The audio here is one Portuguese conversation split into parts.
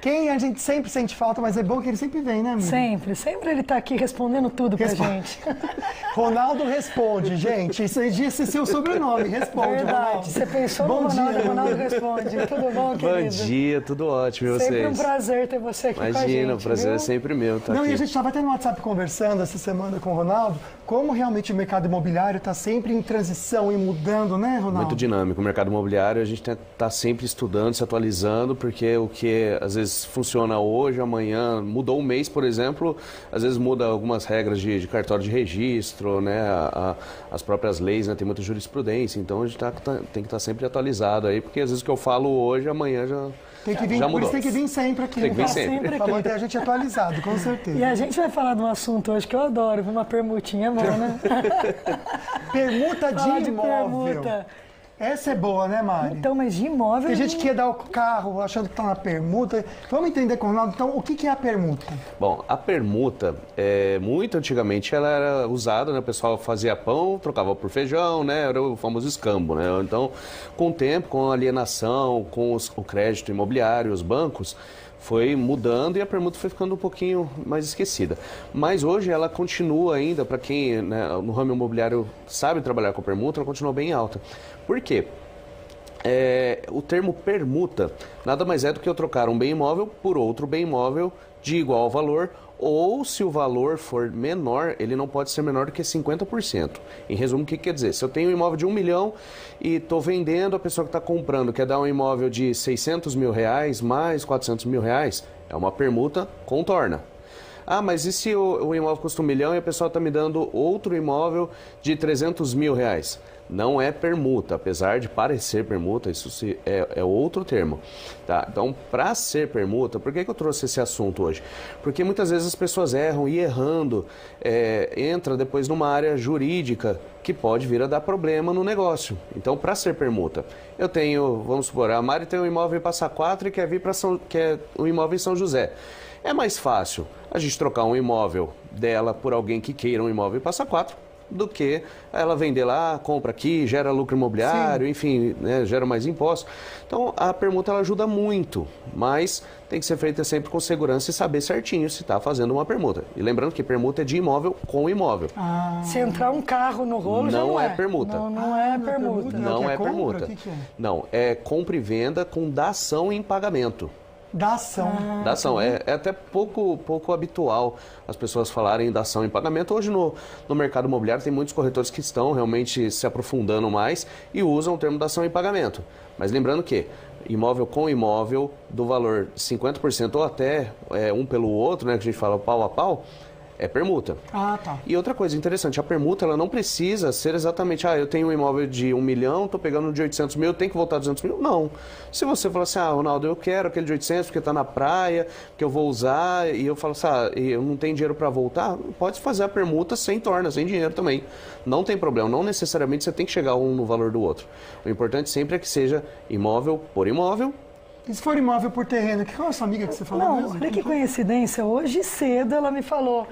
Quem a gente sempre sente falta, mas é bom que ele sempre vem, né, amigo? Sempre ele tá aqui respondendo tudo pra gente. Ronaldo Responde, gente. Isso aí disse seu sobrenome, Responde, Verdade, Ronaldo. você pensou Bom no Ronaldo, dia. Ronaldo Responde. Tudo bom, querido? Bom dia, tudo ótimo, e vocês? Sempre um prazer ter você aqui com a gente. Imagina, o prazer viu? é sempre meu estar Não, aqui. e a gente estava até no WhatsApp conversando essa semana com o Ronaldo, como realmente o mercado imobiliário está sempre em transição e mudando, né, Ronaldo? Muito dinâmico. O mercado imobiliário, a gente está sempre estudando, se atualizando, porque o que às vezes funciona hoje, amanhã, mudou um mês, por exemplo, às vezes muda algumas regras de cartório de registro, né, as próprias leis, né, tem muita jurisprudência, então a gente tem que estar sempre atualizado aí, porque às vezes o que eu falo hoje, amanhã Tem que vir, já por mudou. isso tem que vir sempre aqui. Tem que vir né? sempre. Para manter a gente atualizado, com certeza. E a gente vai falar de um assunto hoje que eu adoro, uma permutinha, amor, né? Permuta de Falar de imóvel. permuta. Essa é boa, né, Mari? Então, mas de imóvel... Tem gente que quer dar o carro achando que está na permuta. Vamos entender com o Ronaldo, então, o que é a permuta? Bom, a permuta, muito antigamente, ela era usada, né? O pessoal fazia pão, trocava por feijão, né? Era o famoso escambo, né? Então, com o tempo, com a alienação, com o crédito imobiliário, os bancos, foi mudando e a permuta foi ficando um pouquinho mais esquecida. Mas hoje ela continua ainda, para quem, né, no ramo imobiliário sabe trabalhar com permuta, ela continua bem alta. Por quê? O termo permuta nada mais é do que eu trocar um bem imóvel por outro bem imóvel de igual valor, ou se o valor for menor, ele não pode ser menor do que 50%. Em resumo, o que quer dizer? Se eu tenho um imóvel de 1 milhão e estou vendendo, a pessoa que está comprando quer dar um imóvel de 600 mil reais mais 400 mil reais, é uma permuta contorna. Ah, mas e se o imóvel custa 1 milhão e a pessoa está me dando outro imóvel de 300 mil reais? Não é permuta, apesar de parecer permuta, isso é outro termo. Tá? Então, para ser permuta, por que eu trouxe esse assunto hoje? Porque muitas vezes as pessoas erram e errando, entra depois numa área jurídica que pode vir a dar problema no negócio. Então, para ser permuta, eu tenho, vamos supor, a Mari tem um imóvel em Passa Quatro e quer vir para um imóvel em São José. É mais fácil a gente trocar um imóvel dela por alguém que queira um imóvel em Passa Quatro do que ela vender lá, compra aqui, gera lucro imobiliário, sim, enfim, né, gera mais impostos. Então, a permuta ela ajuda muito, mas tem que ser feita sempre com segurança e saber certinho se está fazendo uma permuta. E lembrando que permuta é de imóvel com imóvel. Se entrar um carro no rolo, já não é permuta. Não é permuta. Não é permuta. O que é? Não, é compra e venda com dação em pagamento. Dação. Dação. É até pouco habitual as pessoas falarem dação em pagamento. Hoje no mercado imobiliário tem muitos corretores que estão realmente se aprofundando mais e usam o termo dação em pagamento. Mas lembrando que imóvel com imóvel do valor de 50% ou até um pelo outro, né, que a gente fala pau a pau, é permuta. Ah, tá. E outra coisa interessante, a permuta ela não precisa ser exatamente, eu tenho um imóvel de 1 milhão, estou pegando de 800 mil, tem que voltar 200 mil? Não. Se você falar assim, Ronaldo, eu quero aquele de 800 porque está na praia, que eu vou usar, e eu falo assim, eu não tenho dinheiro para voltar, pode fazer a permuta sem torna, sem dinheiro também. Não tem problema, não necessariamente você tem que chegar um no valor do outro. O importante sempre é que seja imóvel por imóvel. E se for imóvel por terreno, qual é a sua amiga que você falou Não, mesmo? olha que coincidência, hoje cedo ela me falou,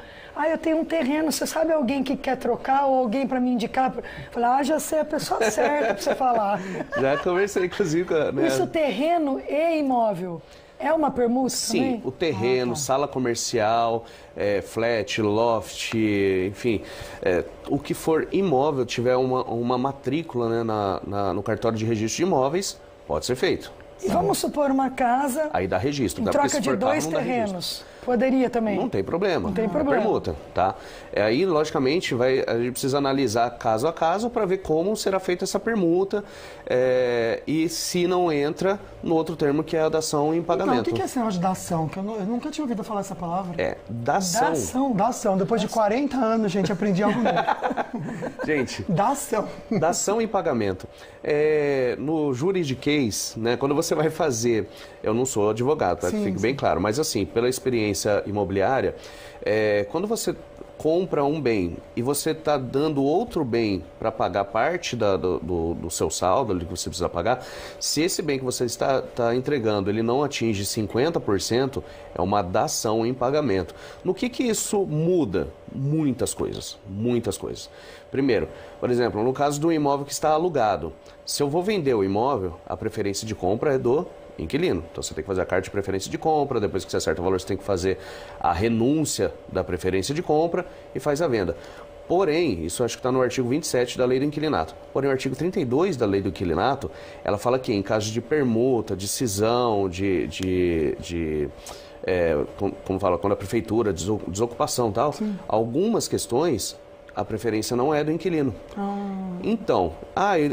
eu tenho um terreno, você sabe alguém que quer trocar ou alguém para me indicar? Eu falei, já sei a pessoa certa para você falar. Já conversei, inclusive, com a... Isso, terreno e imóvel, é uma permuta também? Sim, o terreno, sala comercial, flat, loft, enfim, o que for imóvel, tiver uma matrícula, né, no cartório de registro de imóveis, pode ser feito. E vamos supor uma casa, aí dá registro, em dá, troca de 2 terrenos. Poderia também? Não tem problema. Não tem problema. Permuta, tá? Aí, logicamente, a gente precisa analisar caso a caso para ver como será feita essa permuta e se não entra no outro termo que é a dação em pagamento. Então, o que é esse negócio de dação? Que eu nunca tinha ouvido falar essa palavra. Dação. Dação. Depois de 40 anos, gente, aprendi algo novo. Gente. Dação. Dação em pagamento. No juridiquês, né, quando você vai fazer... Eu não sou advogado, para que fique bem claro, mas assim, pela experiência imobiliária, quando você compra um bem e você está dando outro bem para pagar parte do seu saldo ali que você precisa pagar, se esse bem que você está entregando ele não atinge 50%, é uma dação em pagamento. No que isso muda? Muitas coisas, muitas coisas. Primeiro, por exemplo, no caso do imóvel que está alugado, se eu vou vender o imóvel, a preferência de compra é do inquilino. Então você tem que fazer a carta de preferência de compra, depois que você acerta o valor, você tem que fazer a renúncia da preferência de compra e faz a venda. Porém, isso acho que está no artigo 27 da Lei do Inquilinato. Porém, o artigo 32 da Lei do Inquilinato, ela fala que em caso de permuta, de cisão, como fala, quando a prefeitura, desocupação e tal, algumas questões, a preferência não é do inquilino. Então,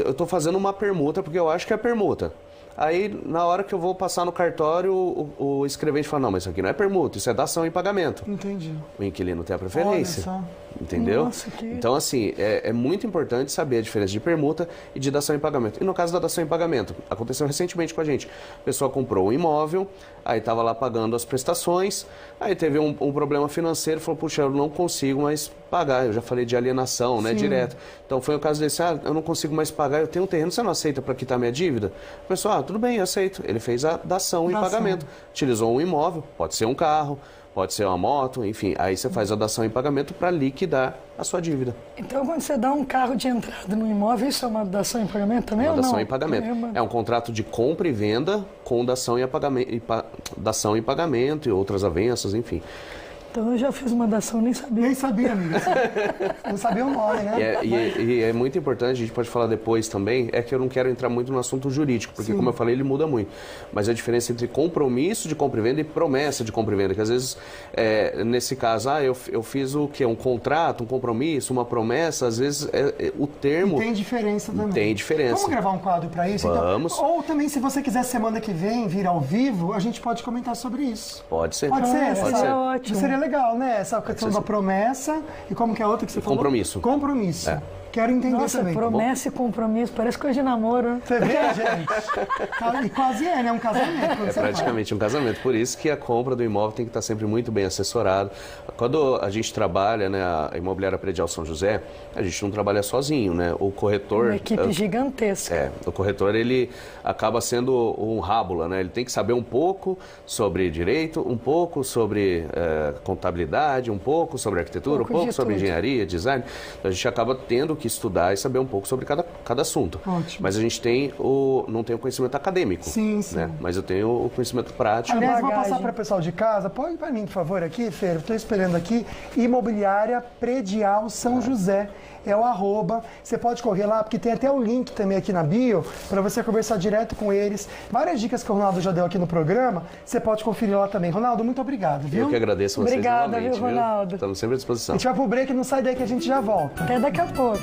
eu estou fazendo uma permuta porque eu acho que é permuta. Aí, na hora que eu vou passar no cartório, o escrevente fala, não, mas isso aqui não é permuta, isso é dação em pagamento. Entendi. O inquilino tem a preferência. Olha só. Entendeu? Nossa, que... Então, assim, é muito importante saber a diferença de permuta e de dação em pagamento. E no caso da dação em pagamento, aconteceu recentemente com a gente. A pessoa comprou um imóvel, aí estava lá pagando as prestações, aí teve um problema financeiro, falou, puxa, eu não consigo mais pagar. Eu já falei de alienação, né, direto. Então, foi o caso desse, eu não consigo mais pagar, eu tenho um terreno, você não aceita para quitar minha dívida? O pessoal, tudo bem, eu aceito. Ele fez a dação em pagamento. Utilizou um imóvel, pode ser um carro, pode ser uma moto, enfim. Aí você faz a dação em pagamento para liquidar a sua dívida. Então, quando você dá um carro de entrada no imóvel, isso é uma dação em pagamento também ou não? Dação em pagamento. É um contrato de compra e venda com dação em pagamento e outras avanças, enfim. Então eu já fiz uma dação, nem sabia. Nem sabia, amiga. Não sabia o nome, né? E é muito importante, a gente pode falar depois também, é que eu não quero entrar muito no assunto jurídico, porque como eu falei, ele muda muito. Mas a diferença entre compromisso de compra e venda e promessa de compra e venda, que às vezes, nesse caso, eu fiz o quê? Um contrato, um compromisso, uma promessa, às vezes o termo... E tem diferença também. Tem diferença. Vamos gravar um quadro para isso? Vamos. Então? Ou também, se você quiser, semana que vem, vir ao vivo, a gente pode comentar sobre isso. Pode ser. Pode ser? Pode ser. Ótimo. Seria legal, né? Essa questão da promessa e como que é a outra que você falou? Compromisso. Compromisso. Quero entender Nossa, também. promessa e compromisso, parece coisa de namoro, né? Você vê, gente? E quase né? Um casamento. É praticamente um casamento. Por isso que a compra do imóvel tem que estar sempre muito bem assessorado. Quando a gente trabalha, né, a Imobiliária Predial São José, a gente não trabalha sozinho, né? O corretor... Uma equipe gigantesca. O corretor, ele acaba sendo um rábula, né? Ele tem que saber um pouco sobre direito, um pouco sobre contabilidade, um pouco sobre arquitetura, um pouco sobre engenharia, design. Então, a gente acaba tendo que estudar e saber um pouco sobre cada assunto. Ótimo. Mas a gente não tem o conhecimento acadêmico. Sim, sim. Né? Mas eu tenho o conhecimento prático. Aliás, vou passar para o pessoal de casa. Pode para mim, por favor, aqui, Fer. Estou esperando aqui. Imobiliária Predial São José. É o @. Você pode correr lá, porque tem até o link também aqui na bio, para você conversar direto com eles. Várias dicas que o Ronaldo já deu aqui no programa, você pode conferir lá também. Ronaldo, muito obrigado, viu? Eu que agradeço vocês Obrigada, novamente, viu, Ronaldo? Estamos sempre à disposição. A gente vai pro break, não sai daí que a gente já volta. Até daqui a pouco.